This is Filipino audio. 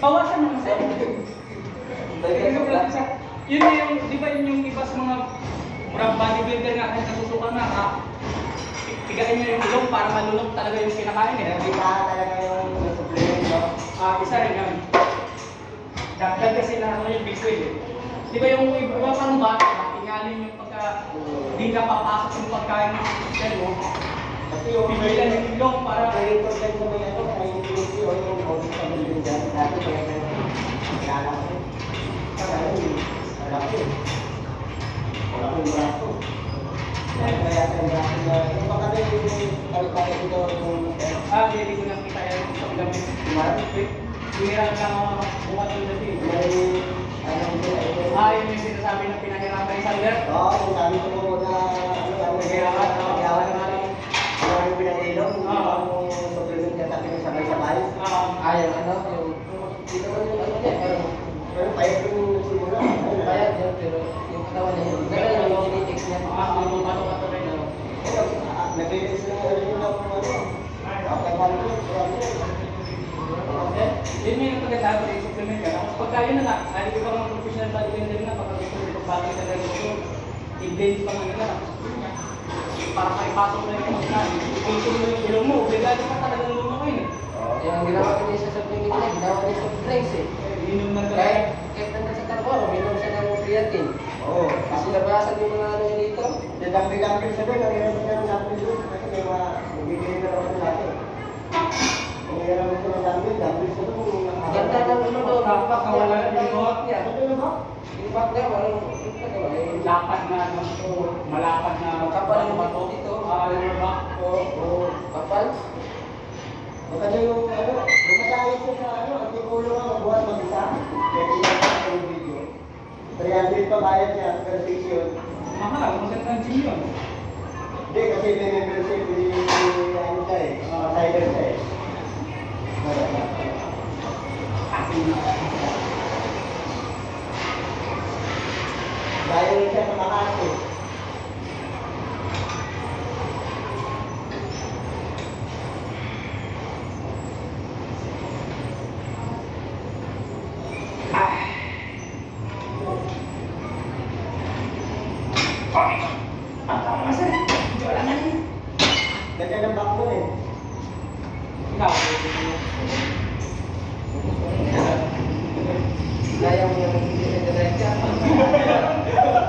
bawasan naman sir. Yun yung, di ba yun yung iba sa mga bodybuilder nga kahit nasusukan na, tigain nyo yung ilong para malunok talaga yung kinakain eh. Hindi ka talaga yung supplement, no? Isa rin yun. Dagdag kasi na yung big wheel eh. Di ba yung iba pang bata, tingalin yung pagka di ka papasok yung pagkain ng cell mo. Kasi yung Pigilan yung ilong para yung pagkain mo may ano, may infinity o yung office na building dyan. Dati kaya na kilala ko. Malaki. Malaki yung braso. Kaya yung braso na, yung baka na yung kami dito yung... hindi ko nakita yan sa gamit. Pinirang lang ako buwan yung dati. Yun yung sinasabi na pinahirapan yung sander. Oo, yung sabi ko mo na ano, Naghirapan, no? nagawa na nga yung pinag-ilong, yung supplement ka tabi ng sabay-sabay. Ayaw, ano, yung... Dito ko yung ano niya, Pero payat yung nagsimula. bayad yun, pero yung katawan niya, ganun yung genetics niya. Yung bato-bato rin. Nag-release na yung ano, okay, Yun yung pagkatapos yung supplement ka. Tapos pagka yun na lang, kahit ikaw mga professional bodybuilder na, pagka gusto mo pagbago ka lang ito, i-blend pa nga nila. Para maipasok na yung magkain. Ipitin mo yung ilong mo, obligado ka talagang lumakin eh. Yung ginawa ko niya sa supplement niya, ginawa niya sa drinks eh. Inom na Kahit nandun sa Tarboro, minom siya ng creatine. Oo. Kasi nabayasan yung mga ano niya dito. Dami-dami sa doon, ang hirap niya ng dami doon. Kasi may mga bibili na naman natin. Ang hirap nito ng dami sa doon. Ganda ng ano doon, Kakawala na yung impact niya. Ano ba? Impact niya, walang lapad na, ano, malapad na kapal yung bato dito. Ano ba? Oo, kapal. Baka na yung ano, lumatayos siya sa ano, ang tikulo nga magbuhat mag-isa. Kaya tinatawag ko yung video. 300 pa bayad niya per session. Mahal, magandang gym yun. Hindi, kasi may membership, ano siya eh, tiger siya eh. Dahil siya sa Makati. Ganda ng back mo eh. Ikaw. Kaya mo yung direct